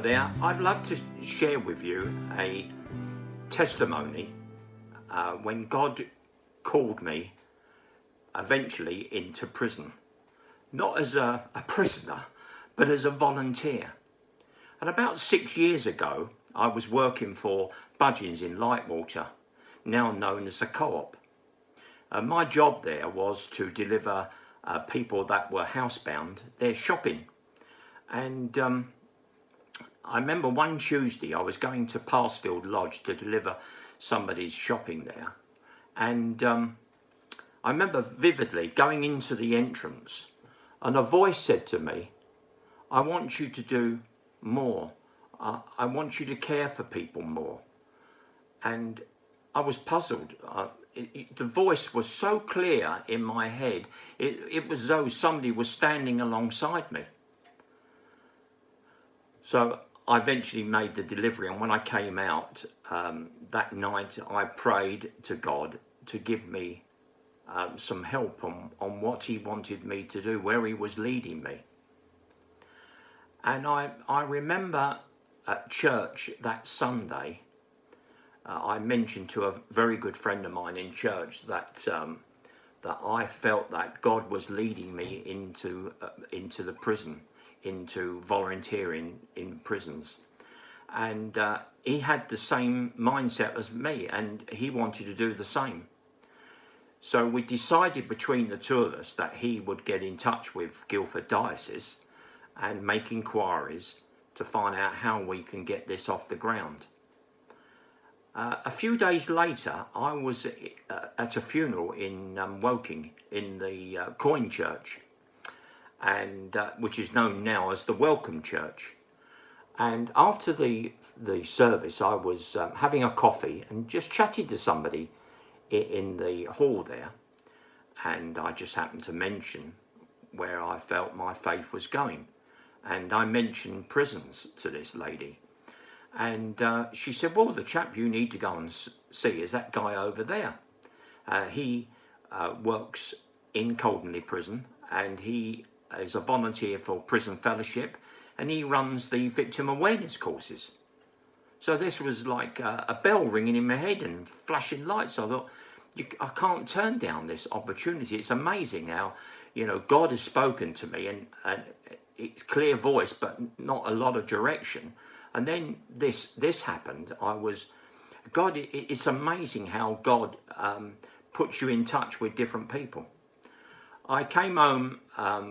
Hello there. I'd love to share with you a testimony when God called me eventually into prison. Not as a prisoner, but as a volunteer. And about 6 years ago, I was working for Budgeons in Lightwater, now known as the Co-op. My job there was to deliver people that were housebound their shopping. And I remember one Tuesday I was going to Pilfold Lodge to deliver somebody's shopping there. And I remember vividly going into the entrance and a voice said to me, "I want you to do more. I want you to care for people more." And I was puzzled. The voice was so clear in my head, it was as though somebody was standing alongside me. So I eventually made the delivery, and when I came out that night, I prayed to God to give me some help on what he wanted me to do, where he was leading me. And I remember at church that Sunday, I mentioned to a very good friend of mine in church that I felt that God was leading me into the prison, into volunteering in prisons. And he had the same mindset as me, and he wanted to do the same. So we decided between the two of us that he would get in touch with Guildford Diocese and make inquiries to find out how we can get this off the ground. A few days later, I was at a funeral in Woking in the Coin Church, and which is known now as the Welcome Church. And after the service, I was having a coffee and just chatting to somebody in the hall there, and I just happened to mention where I felt my faith was going, and I mentioned prisons to this lady. And she said, "Well, the chap you need to go and see is that guy over there. He works in Coldenley Prison, and he is a volunteer for Prison Fellowship, and he runs the victim awareness courses." So this was like a bell ringing in my head and flashing lights. I thought, I can't turn down this opportunity. It's amazing how, God has spoken to me, and it's clear voice, but not a lot of direction. And then this happened. It's amazing how God puts you in touch with different people. I came home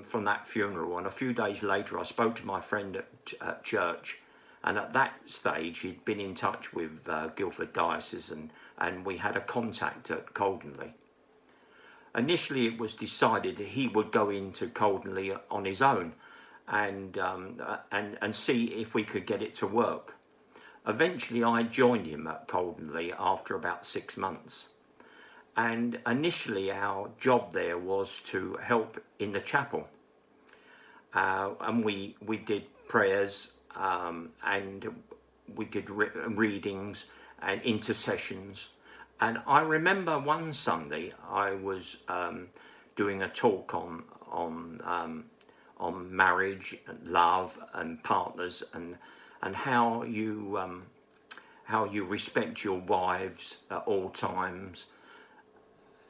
from that funeral, and a few days later I spoke to my friend at church, and at that stage he'd been in touch with Guildford Diocese, and we had a contact at Coldenley. Initially it was decided that he would go into Coldenley on his own and see if we could get it to work. Eventually I joined him at Coldenley after about 6 months. And initially our job there was to help in the chapel. And we did prayers, and we did readings and intercessions. And I remember one Sunday I was doing a talk on marriage and love and partners, and how you respect your wives at all times.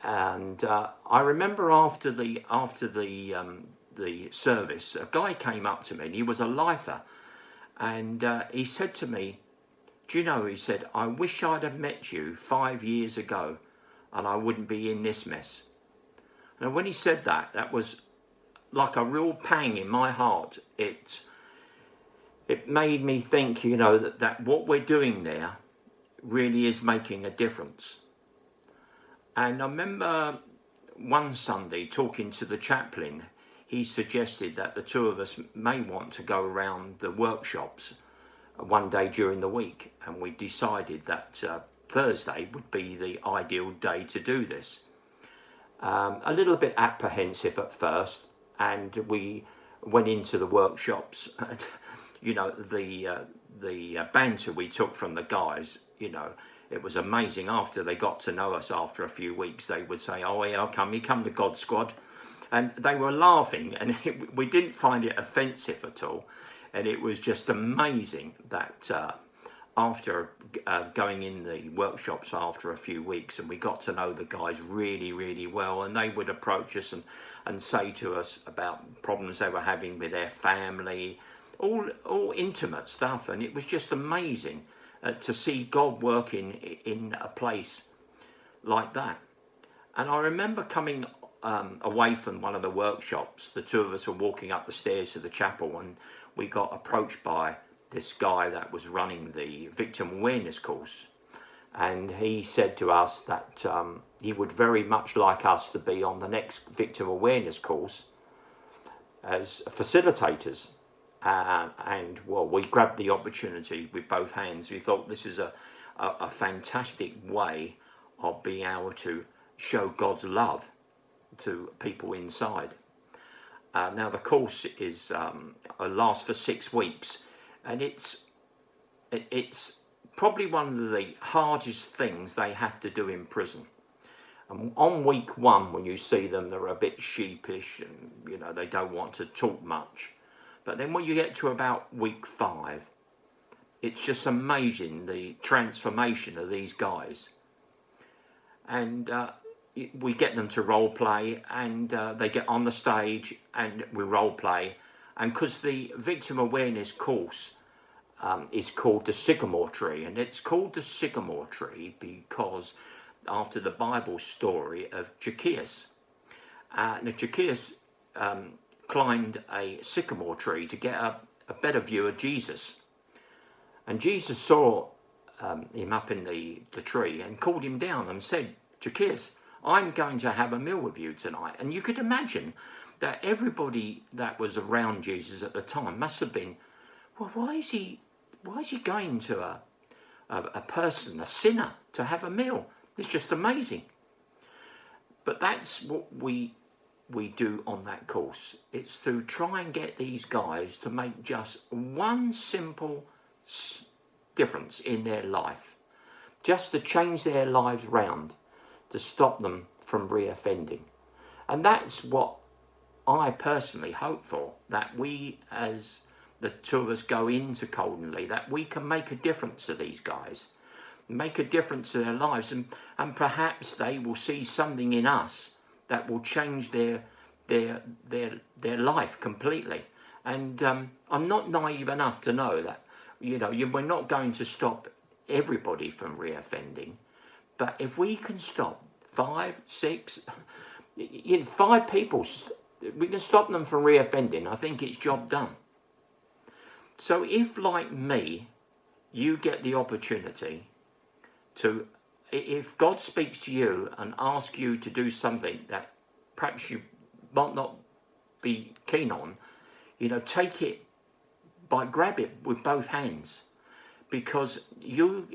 And I remember after the service, a guy came up to me, and he was a lifer, and he said to me, "Do you know," he said, "I wish I'd have met you 5 years ago, and I wouldn't be in this mess." And when he said that, that was like a real pang in my heart. It made me think, that what we're doing there really is making a difference. And I remember one Sunday talking to the chaplain. He suggested that the two of us may want to go around the workshops one day during the week, and we decided that Thursday would be the ideal day to do this. A little bit apprehensive at first, and we went into the workshops. The banter we took from the guys, it was amazing. After they got to know us after a few weeks, they would say, "Oh, yeah, you come to God Squad." And they were laughing, and we didn't find it offensive at all. And it was just amazing that after going in the workshops after a few weeks, and we got to know the guys really, really well, and they would approach us and say to us about problems they were having with their family, all intimate stuff. And it was just amazing to see God working in a place like that. And I remember coming away from one of the workshops. The two of us were walking up the stairs to the chapel, and we got approached by this guy that was running the victim awareness course, and he said to us that he would very much like us to be on the next victim awareness course as facilitators. And well, we grabbed the opportunity with both hands. We thought this is a fantastic way of being able to show God's love to people inside. Now the course is lasts for 6 weeks. And it's probably one of the hardest things they have to do in prison. And on week 1, when you see them, they're a bit sheepish and, they don't want to talk much. But then when you get to about week 5, it's just amazing the transformation of these guys. And we get them to role play, and they get on the stage and we role play. And because the victim awareness course is called the sycamore tree, and it's called the sycamore tree because after the Bible story of Zacchaeus. Now Zacchaeus climbed a sycamore tree to get a better view of Jesus. And Jesus saw him up in the tree and called him down and said, Zacchaeus, I'm going to have a meal with you tonight. And you could imagine that everybody that was around Jesus at the time must have been, well, why is he going to a person, a sinner, to have a meal? It's just amazing. But that's what we do on that course. It's to try and get these guys to make just one simple difference in their life, just to change their lives round, to stop them from reoffending. And that's what I personally hope for, that we, as the two of us go into Coldenley, that we can make a difference to these guys, make a difference to their lives, and perhaps they will see something in us that will change their life completely. And I'm not naive enough to know that we're not going to stop everybody from reoffending, but if we can stop 5, 6, 5 people, we can stop them from reoffending, I think it's job done. So if, like me, you get the opportunity to, if God speaks to you and asks you to do something that perhaps you might not be keen on, take it, grab it with both hands, because you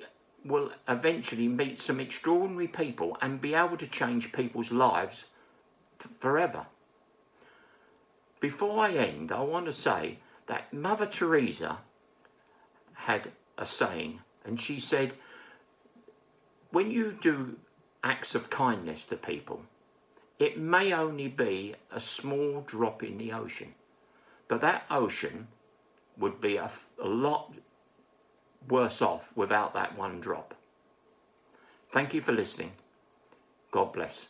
will eventually meet some extraordinary people and be able to change people's lives forever. Before I end, I want to say that Mother Teresa had a saying, and she said, when you do acts of kindness to people, it may only be a small drop in the ocean, but that ocean would be a lot worse off without that one drop. Thank you for listening. God bless.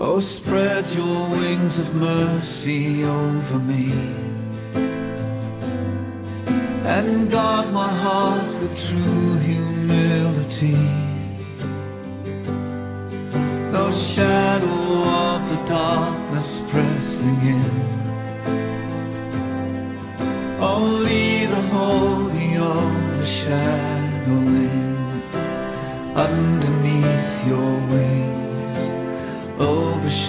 Oh, spread your wings of mercy over me, and guard my heart with true humility. No shadow of the darkness pressing in, only the holy overshadowing underneath your wings, overshadowing.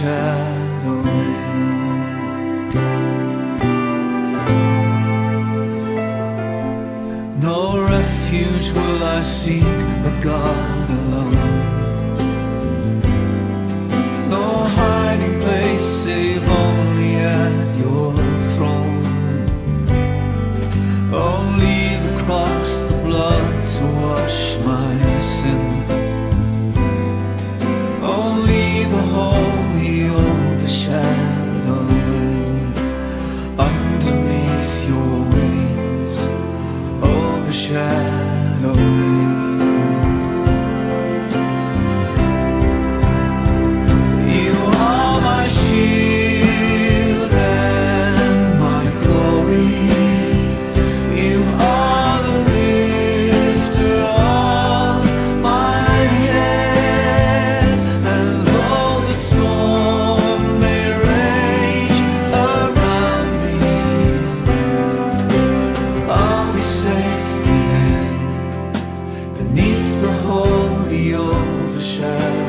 No refuge will I seek but God alone, no hiding place save only at your throne, only the cross my sin. Only the holy overshadowing underneath your wings, overshadowing. You are my shield and my glory. You are the lifter of my head. And though the storm may rage around me, I'll be safe within, beneath the holy overshadow.